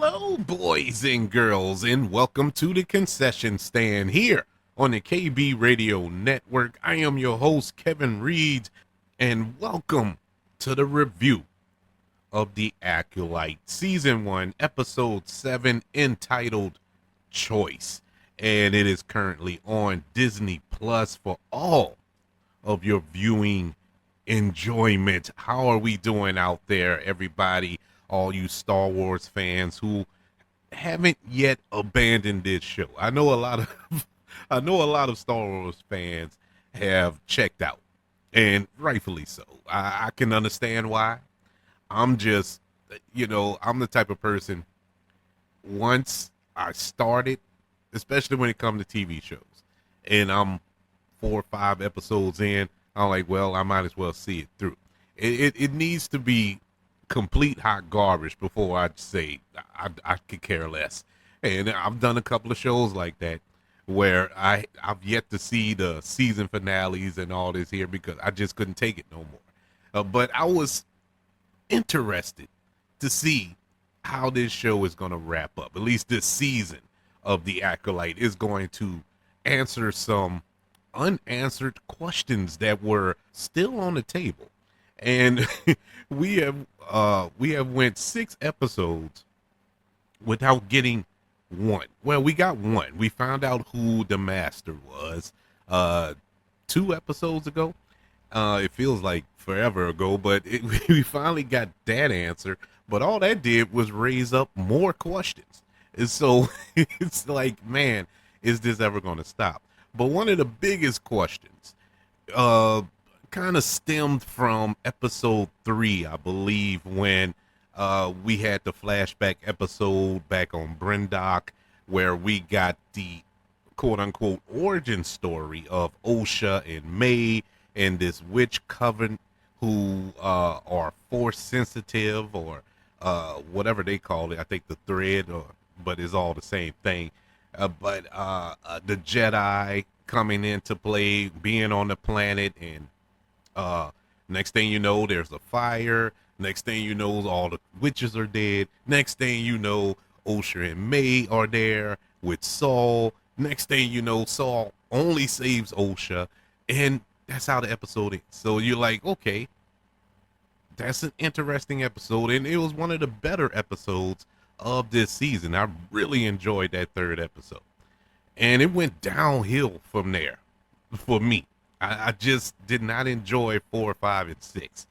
Hello, boys and girls, and welcome to the concession stand here on the KB Radio Network. I am your host, Kevin Reed, and welcome to the review of The Acolyte, Season 1, Episode 7, entitled Choice. And it is currently on Disney Plus for all of your viewing enjoyment. How are we doing out there, everybody? All you Star Wars fans who haven't yet abandoned this show. I know a lot of Star Wars fans have checked out, and rightfully so. I can understand why. I'm just, I'm the type of person, once I started, especially when it comes to TV shows, and I'm 4 or 5 episodes in, I'm like, well, I might as well see it through. It needs to be complete hot garbage before I'd say I could care less. And I've done a couple of shows like that where I've yet to see the season finales and all this here because I just couldn't take it no more. But I was interested to see how this show is going to wrap up. At least this season of The Acolyte is going to answer some unanswered questions that were still on the table. And we have went 6 episodes without getting one. Well, we got one. We found out who the master was 2 episodes ago. It feels like forever ago, but we finally got that answer. But all that did was raise up more questions. And so it's like, man, is this ever going to stop? But one of the biggest questions kind of stemmed from episode 3, I believe, when we had the flashback episode back on Brendock, where we got the quote-unquote origin story of Ausha and May and this witch coven who are force sensitive, or whatever they call it. I think the thread, but it's all the same thing. But the Jedi coming into play, being on the planet, and next thing you know, there's a fire. Next thing you know, all the witches are dead. Next thing you know, Ausha and May are there with Saul. Next thing you know, Saul only saves Ausha, and that's how the episode ends. So you're like, okay, that's an interesting episode, and it was one of the better episodes of this season. I really enjoyed that 3rd episode, and it went downhill from there for me. I just did not enjoy 4, 5, and 6,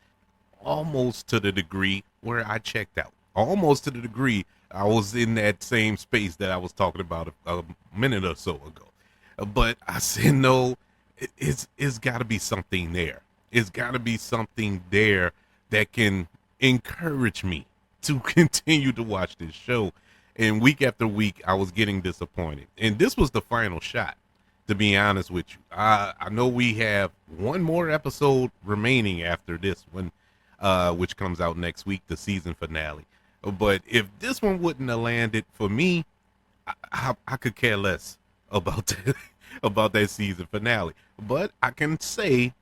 almost to the degree where I checked out. Almost to the degree I was in that same space that I was talking about a minute or so ago. But I said, no, it's got to be something there. It's got to be something there that can encourage me to continue to watch this show. And week after week, I was getting disappointed. And this was the final shot, to be honest with you. I know we have one more episode remaining after this one, which comes out next week, the season finale. But if this one wouldn't have landed for me, I could care less about that, about that season finale. But I can say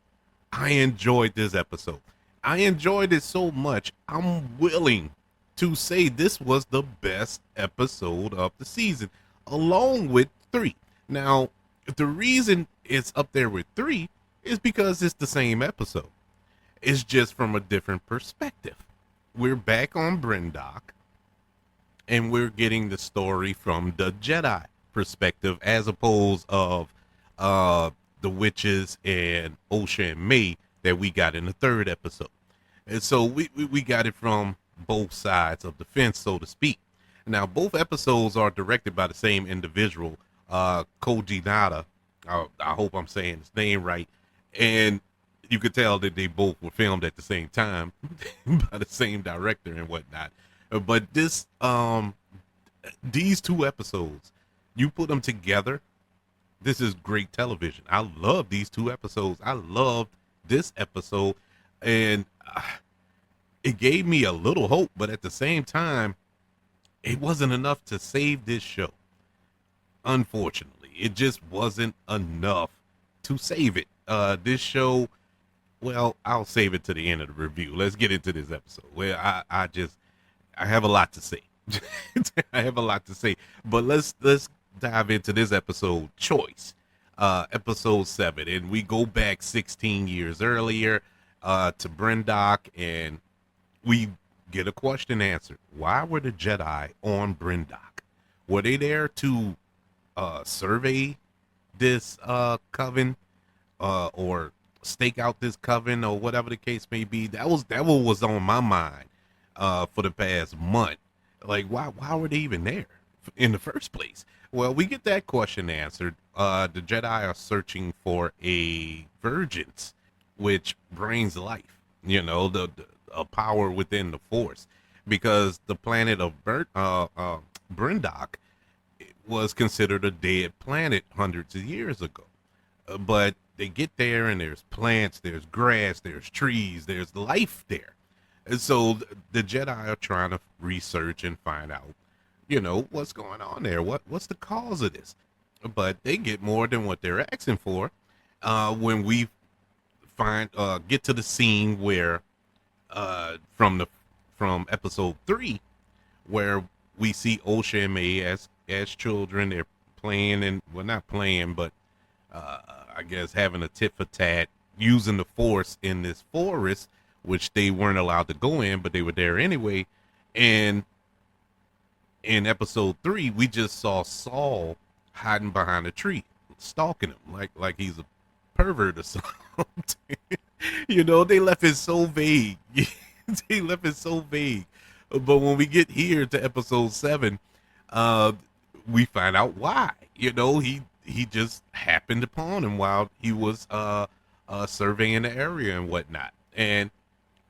I enjoyed this episode. I enjoyed it so much, I'm willing to say this was the best episode of the season, along with 3. Now, the reason it's up there with 3 is because it's the same episode. It's just from a different perspective. We're back on Brendock, and we're getting the story from the Jedi perspective, as opposed of the witches and Ausha and May that we got in the 3rd episode. And so we got it from both sides of the fence, so to speak. Now, both episodes are directed by the same individual, Koji Nada. I hope I'm saying his name right. And you could tell that they both were filmed at the same time by the same director and whatnot. But this, these 2 episodes, you put them together, this is great television. I love these 2 episodes. I loved this episode, and it gave me a little hope, but at the same time, it wasn't enough to save this show. Unfortunately, it just wasn't enough to save it. This show, well, I'll save it to the end of the review. Let's get into this episode. Well, I have a lot to say. I have a lot to say, but let's dive into this episode, Choice, episode 7, and we go back 16 years earlier to Brendock, and we get a question answered. Why were the Jedi on Brendock? Were they there to survey this coven, or stake out this coven, or whatever the case may be? That what was on my mind for the past month. Like, why were they even there in the first place? Well, we get that question answered. The Jedi are searching for a virgins, which brings life. The a power within the Force, because the planet of Brendock was considered a dead planet hundreds of years ago. But they get there, and there's plants, there's grass, there's trees, there's life there. And so the Jedi are trying to research and find out, what's going on there. What's the cause of this? But they get more than what they're asking for. When we get to the scene where from episode 3, where we see Ausha and May as children. They're playing, and well, not playing, but I guess having a tit for tat, using the Force in this forest, which they weren't allowed to go in, but they were there anyway. And in episode 3, we just saw Saul hiding behind a tree, stalking him like he's a pervert or something. They left it so vague. They left it so vague. But when we get here to episode 7, we find out why. He just happened upon him while he was surveying the area and whatnot, and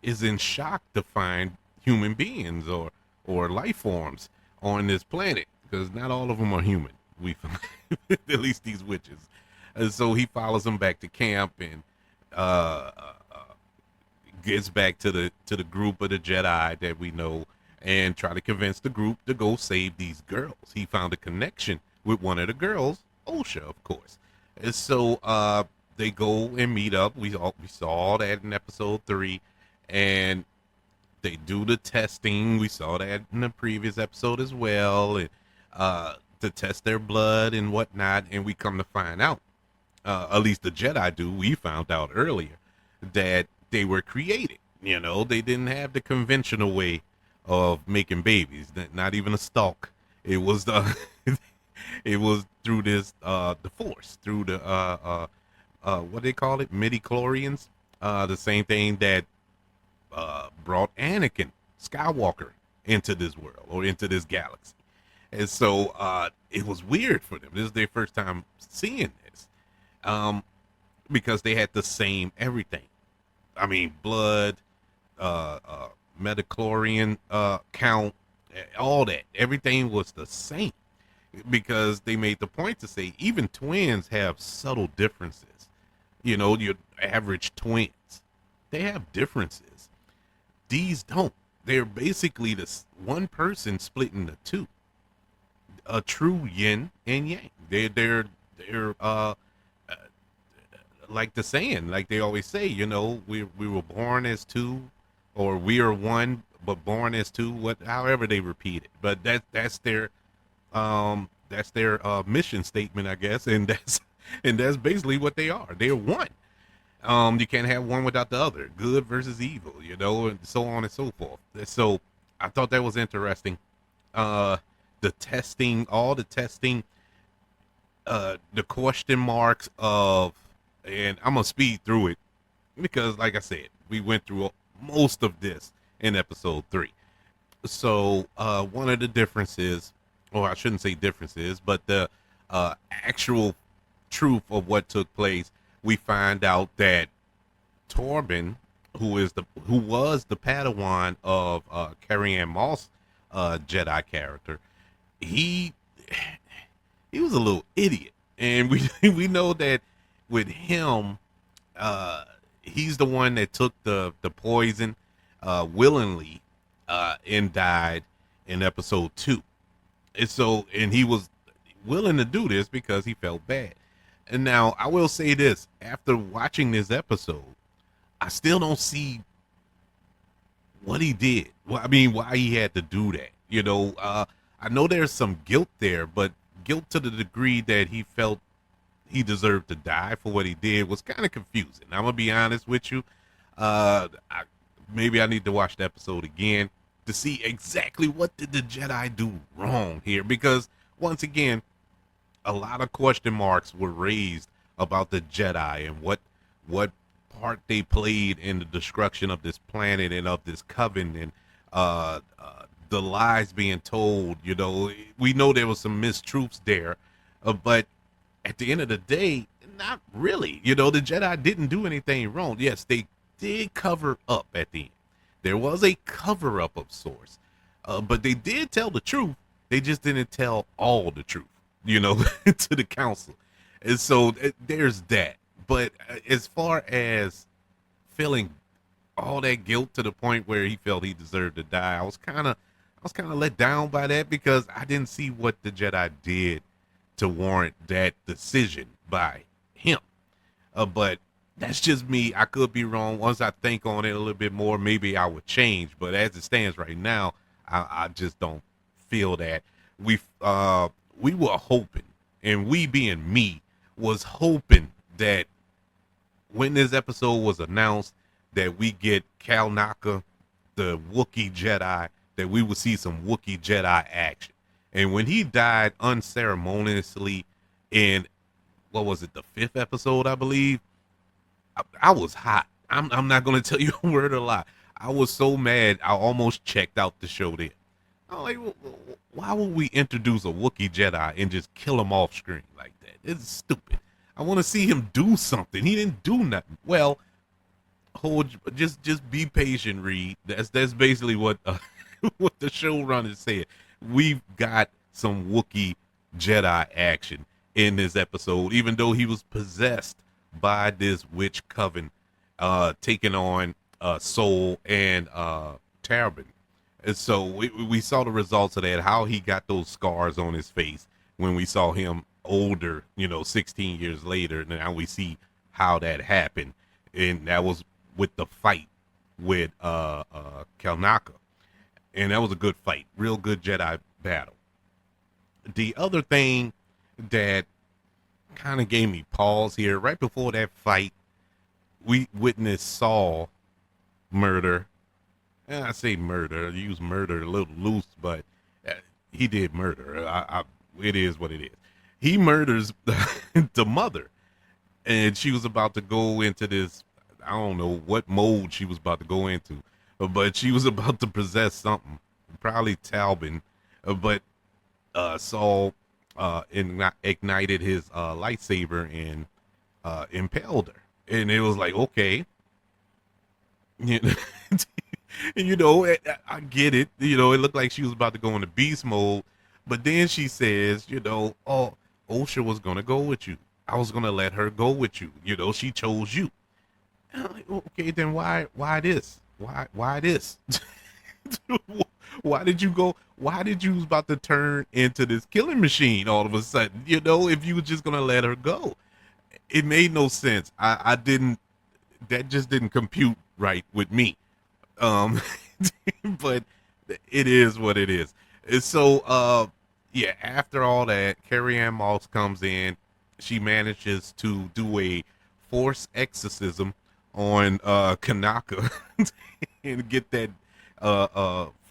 is in shock to find human beings or life forms on this planet, because not all of them are human. We find, at least these witches. And so he follows them back to camp, and gets back to the group of the Jedi that we know, and try to convince the group to go save these girls. He found a connection with one of the girls, Ausha, of course. And so they go and meet up. We saw all that in episode 3, and they do the testing. We saw that in the previous episode as well, and to test their blood and whatnot. And we come to find out, at least the Jedi do, we found out earlier, that they were created. They didn't have the conventional way of making babies, not even a stalk. It was it was through this the Force, through the what they call it, midi-chlorians, the same thing that brought Anakin Skywalker into this world, or into this galaxy. And so it was weird for them. This is their first time seeing this, because they had the same everything. I mean, blood, metachlorian count, all that. Everything was the same, because they made the point to say even twins have subtle differences. Your average twins, they have differences. These don't. They're basically this one person split into two. A true yin and yang. They're like the saying, like they always say, we were born as two, or we are one but born as two. However they repeat it, but that's their mission statement, I guess, and that's basically what they are. They're one. You can't have one without the other. Good versus evil, and so on and so forth. So I thought that was interesting. The testing, all the testing, the question marks of, and I'm gonna speed through it because, like I said, we went through most of this in episode 3. So one of the differences, or I shouldn't say differences, but the actual truth of what took place, we find out that Torben, who was the Padawan of Carrie-Ann Moss, Jedi character, he was a little idiot, and we know that with him, he's the one that took the poison willingly and died in episode 2. And he was willing to do this because he felt bad. And now I will say this, after watching this episode, I still don't see what he did. Well, I mean, why he had to do that. I know there's some guilt there, but guilt to the degree that he felt he deserved to die for what he did was kind of confusing. I'm gonna be honest with you. Maybe I need to watch the episode again to see exactly what did the Jedi do wrong here, because once again, a lot of question marks were raised about the Jedi and what part they played in the destruction of this planet and of this coven, and the lies being told. We know there was some mistruths there, but at the end of the day, not really. The Jedi didn't do anything wrong. Yes, they did cover up at the end. There was a cover up of sorts, but they did tell the truth. They just didn't tell all the truth, to the council. And so there's that. But as far as feeling all that guilt to the point where he felt he deserved to die, I was kind of let down by that, because I didn't see what the Jedi did to warrant that decision by him. But that's just me. I could be wrong. Once I think on it a little bit more, maybe I would change. But as it stands right now, I just don't feel that. We were hoping, and we being me, was hoping that when this episode was announced, that we get Cal Naka, the Wookiee Jedi, that we would see some Wookiee Jedi action. And when he died unceremoniously in, what was it, the 5th episode, I believe, I was hot. I'm not going to tell you a word of lie. I was so mad, I almost checked out the show then. I'm like, why would we introduce a Wookiee Jedi and just kill him off screen like that? It's stupid. I want to see him do something. He didn't do nothing. Well, just be patient, Reed. That's basically what what the showrunner said. We've got some Wookiee Jedi action in this episode, even though he was possessed by this witch coven, taking on Soul and Tarabin. And so we saw the results of that, how he got those scars on his face when we saw him older, 16 years later. Now we see how that happened. And that was with the fight with Kalnaka. And that was a good fight, real good Jedi battle. The other thing that kind of gave me pause here, right before that fight, we witnessed Saul murder. And I say murder, I use murder a little loose, but he did murder. It is what it is. He murders the mother, and she was about to go into this, I don't know what mode she was about to go into, but she was about to possess something, probably Talbin, but Saul ignited his lightsaber and impaled her. And it was like, okay. I get it. It looked like she was about to go into beast mode. But then she says, oh, Ausha was going to go with you. I was going to let her go with you. She chose you. And I'm like, okay, then why this? Why this? Why did you go? Why did you was about to turn into this killing machine all of a sudden? If you were just going to let her go. It made no sense. I didn't, that just didn't compute right with me. But it is what it is. And so, after all that, Carrie Ann Moss comes in. She manages to do a force exorcism on Kanaka and get that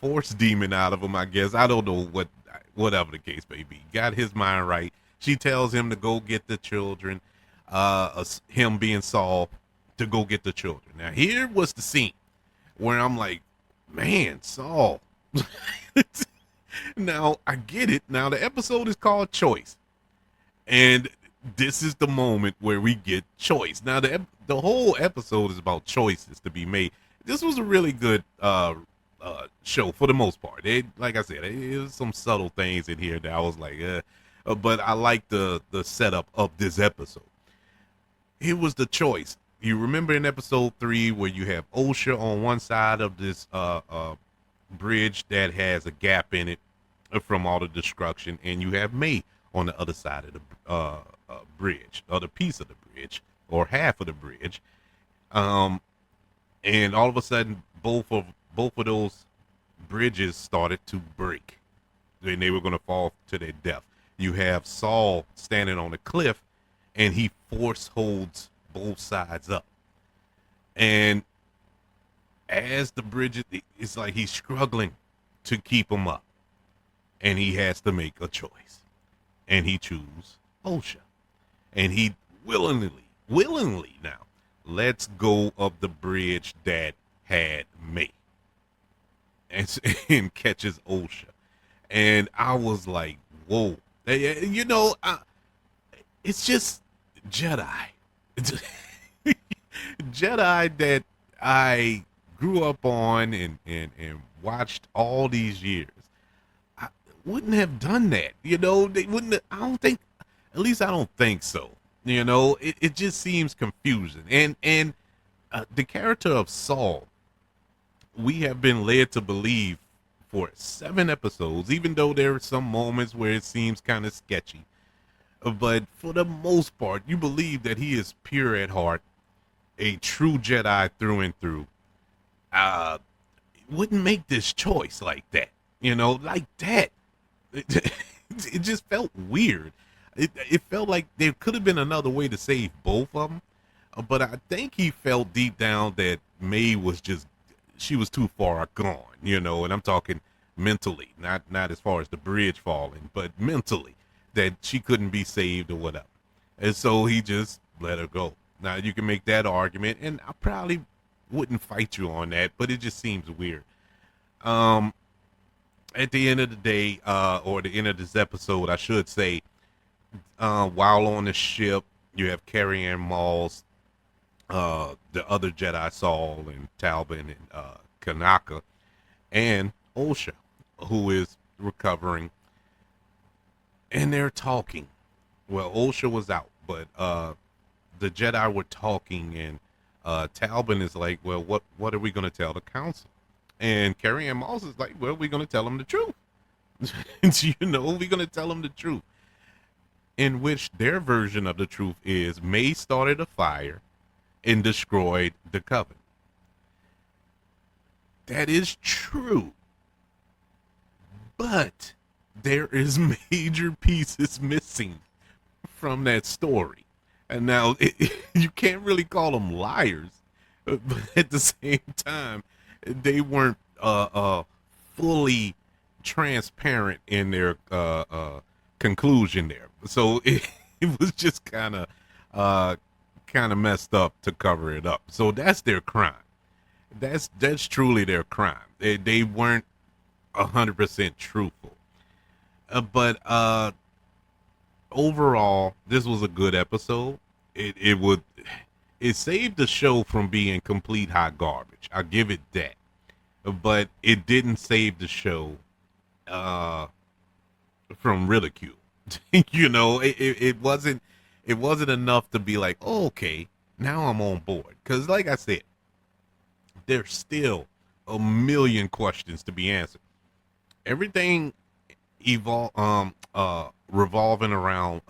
force demon out of him, I guess. I don't know whatever the case may be. Got his mind right. She tells him to go get the children, him being Saul, to go get the children. Now, here was the scene where I'm like, man, Saul. Now, I get it. Now, the episode is called Choice. And this is the moment where we get choice. Now, the whole episode is about choices to be made. This was a really good show for the most part. Like I said, it was some subtle things in here that I was like, but I like the setup of this episode. Here was the choice. You remember in episode 3 where you have Ausha on one side of this bridge that has a gap in it from all the destruction, and you have May on the other side of the bridge, other piece of the bridge, or half of the bridge. And all of a sudden, both of those bridges started to break and they were going to fall to their death. You have Saul standing on a cliff and he force holds both sides up. And as the bridge, it's like he's struggling to keep them up. And he has to make a choice. And he chooses Ausha. And he willingly now lets go of the bridge that had me. And catches Ausha. And I was like, whoa. You know, it's just Jedi. Jedi that I grew up on and watched all these years. I wouldn't have done that. You know, they wouldn't have, I don't think, at least I don't think so. You know, it just seems confusing. And the character of Saul, we have been led to believe for 7 episodes, even though there are some moments where it seems kind of sketchy. But for the most part, you believe that he is pure at heart, a true Jedi through and through. Wouldn't make this choice like that, you know, like that. It just felt weird. It felt like there could have been another way to save both of them. But I think he felt deep down that May was just, she was too far gone, you know, and I'm talking mentally, not as far as the bridge falling, but mentally, that she couldn't be saved or whatever. And so he just let her go. Now you can make that argument, and I probably wouldn't fight you on that, but it just seems weird. At the end of the day, or the end of this episode, I should say, while on the ship, you have Carrie Ann Moss, the other Jedi, Saul and Talbot and Kanaka, and Ausha, who is recovering, and they're talking. Well, Ausha was out, but the Jedi were talking, and Talbot is like, well, what are we going to tell the council? And Carrie Ann Moss is like, well, we're going to tell them the truth. You know, we're going to tell them the truth. In which their version of the truth is May started a fire and destroyed the coven. That is true. But there is major pieces missing from that story. And now you can't really call them liars, but at the same time, they weren't fully transparent in their conclusion there. So it was just kind of messed up to cover it up. So that's their crime. That's truly their crime. They weren't 100% truthful. But overall, this was a good episode. It saved the show from being complete hot garbage. I'll give it that. But it didn't save the show from ridicule. You know, it wasn't enough to be like, oh, okay, now I'm on board. Because like I said, there's still a million questions to be answered. Everything revolving around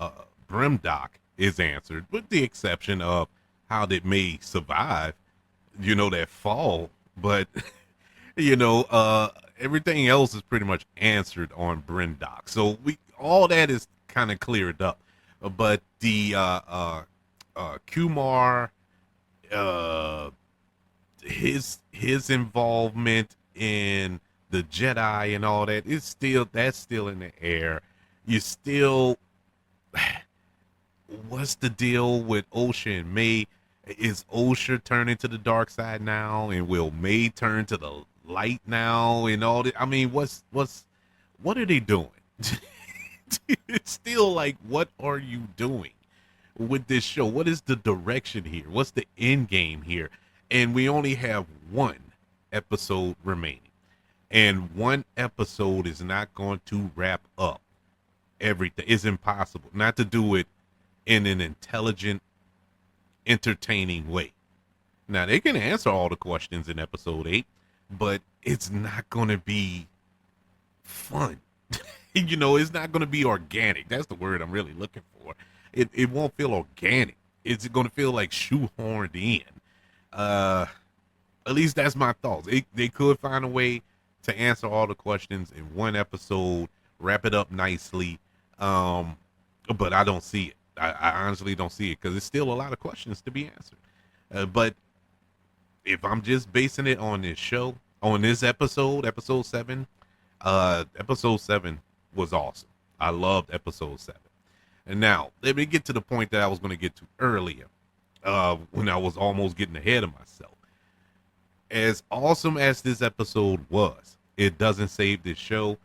Brimdock is answered, with the exception of how did May survive, you know, that fall. But you know, everything else is pretty much answered on Brimdock. So all that is kind of cleared up. But the Kumar, his involvement in the Jedi and all that is that's still in the air. You still, what's the deal with Ausha and May? Is Ausha turning to the dark side now, and will May turn to the light now, and all that? I mean, what are they doing? It's still like, what are you doing with this show? What is the direction here? What's the end game here? And we only have one episode remaining. And one episode is not going to wrap up everything. It's impossible not to do it in an intelligent, entertaining way. Now, they can answer all the questions in episode 8, but it's not going to be fun. You know, it's not going to be organic. That's the word I'm really looking for. It won't feel organic. It's going to feel like shoehorned in. At least that's my thoughts. They could find a way to answer all the questions in one episode, wrap it up nicely. But I don't see it. I honestly don't see it because it's still a lot of questions to be answered. But if I'm just basing it on this show, on this episode, episode 7 was awesome. I loved episode 7. And now let me get to the point that I was going to get to earlier, when I was almost getting ahead of myself. As awesome as this episode was, it doesn't save this show.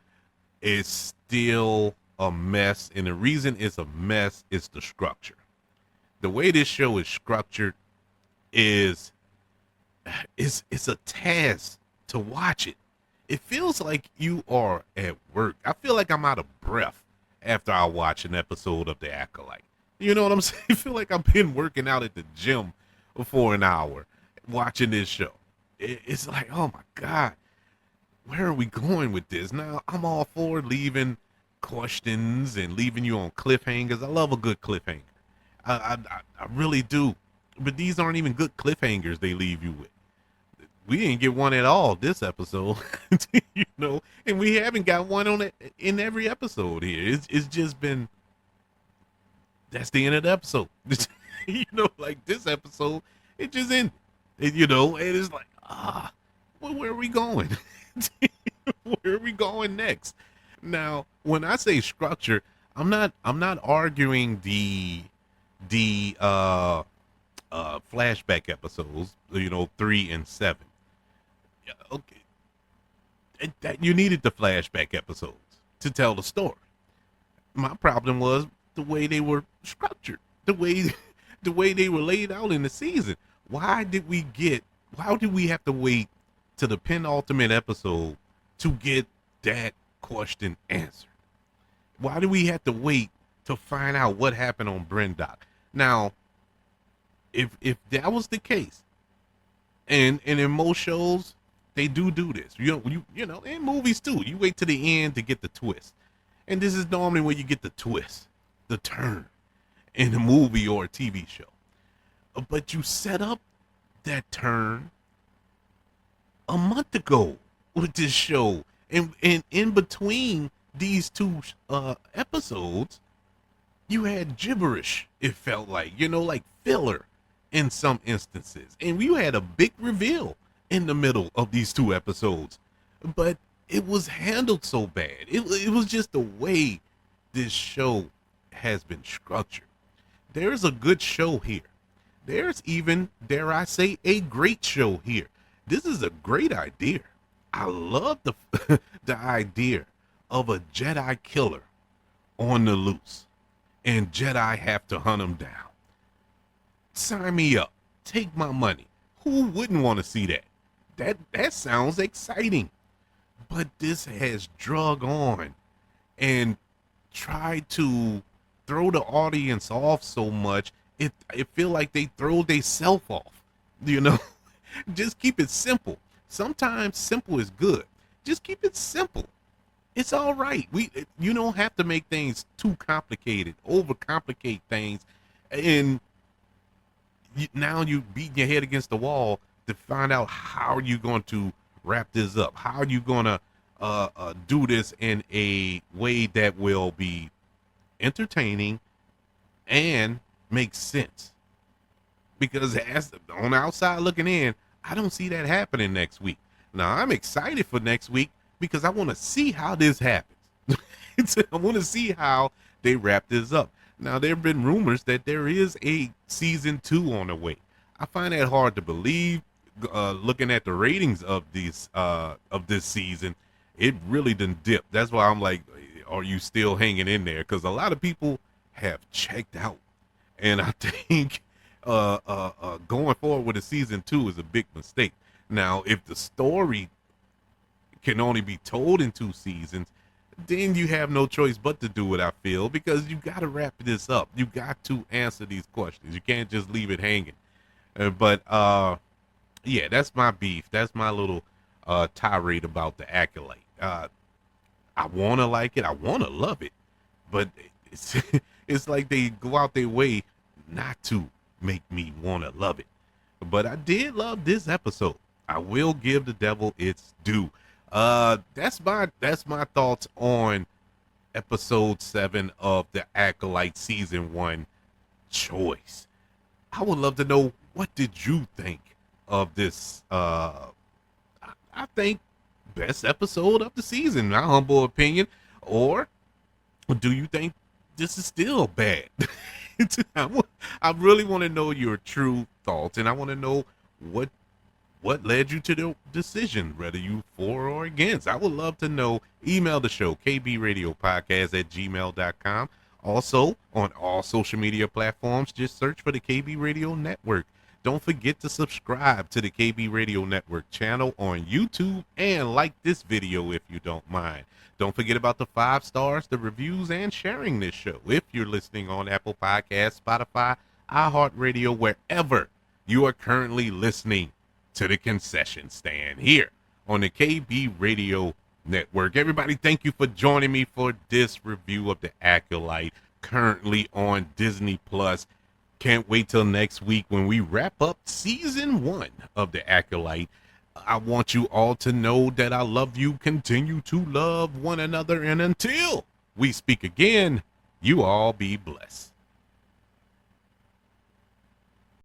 It's still a mess, and the reason it's a mess is the structure. The way this show is structured is it's a task to watch it. It feels like you are at work. I feel like I'm out of breath after I watch an episode of The Acolyte. You know what I'm saying? I feel like I've been working out at the gym for an hour watching this show. It's like, oh my God, where are we going with this? Now, I'm all for leaving questions and leaving you on cliffhangers. I love a good cliffhanger. I really do. But these aren't even good cliffhangers they leave you with. We didn't get one at all this episode, you know, and we haven't got one on it in every episode here. It's just been, that's the end of the episode. You know, like this episode, it just ended. You know, and it's like, well, where are we going? Where are we going next? Now, when I say structure, I'm not arguing the flashback episodes, you know, 3 and 7. Yeah, okay. That you needed the flashback episodes to tell the story. My problem was the way they were structured, the way they were laid out in the season. Why did we have to wait to the penultimate episode to get that question answered? Why do we have to wait to find out what happened on Brendock? Now, if that was the case, and in most shows they do this, you know, in movies too, you wait to the end to get the twist, and this is normally when you get the twist, the turn, in a movie or a TV show. But you set up that turn a month ago with this show, and in between these two episodes, you had gibberish. It felt like, you know, like filler in some instances, and you had a big reveal in the middle of these two episodes, but it was handled so bad. It was just the way this show has been structured. There's a good show here. There's even, dare I say, a great show here. This is a great idea. I love the the idea of a Jedi killer on the loose, and Jedi have to hunt him down. Sign me up. Take my money. Who wouldn't want to see that? That sounds exciting. But this has drug on and tried to throw the audience off so much. It feel like they throw themselves off. You know, just keep it simple. Sometimes simple is good. Just keep it simple. It's all right. You don't have to make things too complicated, overcomplicate things, and now you beating your head against the wall to find out how are you going to wrap this up. How are you going to do this in a way that will be entertaining and make sense? Because as on the outside looking in, I don't see that happening next week. Now, I'm excited for next week because I want to see how this happens. I want to see how they wrap this up. Now, there have been rumors that there is a season 2 on the way. I find that hard to believe. Looking at the ratings of this season, it really done dipped. That's why I'm like, are you still hanging in there? Because a lot of people have checked out, and I think going forward with a season 2 is a big mistake. Now, if the story can only be told in 2 seasons, then you have no choice but to do it, I feel, because you got to wrap this up. You got to answer these questions. You can't just leave it hanging. But yeah, that's my beef. That's my little tirade about the Acolyte. I want to like it. I want to love it. But it's, it's like they go out their way not to make me want to love it. But I did love this episode. I will give the devil its due. That's my thoughts on episode 7 of the Acolyte season 1 choice. I would love to know, what did you think of this? I think best episode of the season, my humble opinion. Or do you think this is still bad? I really want to know your true thoughts, and I want to know what led you to the decision, whether you for or against. I would love to know. Email the show, kbradiopodcast@gmail.com. Also, on all social media platforms, just search for the KB Radio Network. Don't forget to subscribe to the KB Radio Network channel on YouTube and like this video if you don't mind. Don't forget about the 5 stars, the reviews, and sharing this show if you're listening on Apple Podcasts, Spotify, iHeartRadio, wherever you are currently listening to the concession stand here on the KB Radio Network. Everybody, thank you for joining me for this review of the Acolyte, currently on Disney Plus. Can't wait till next week when we wrap up season 1 of the Acolyte. I want you all to know that I love you. Continue to love one another, and until we speak again, you all be blessed.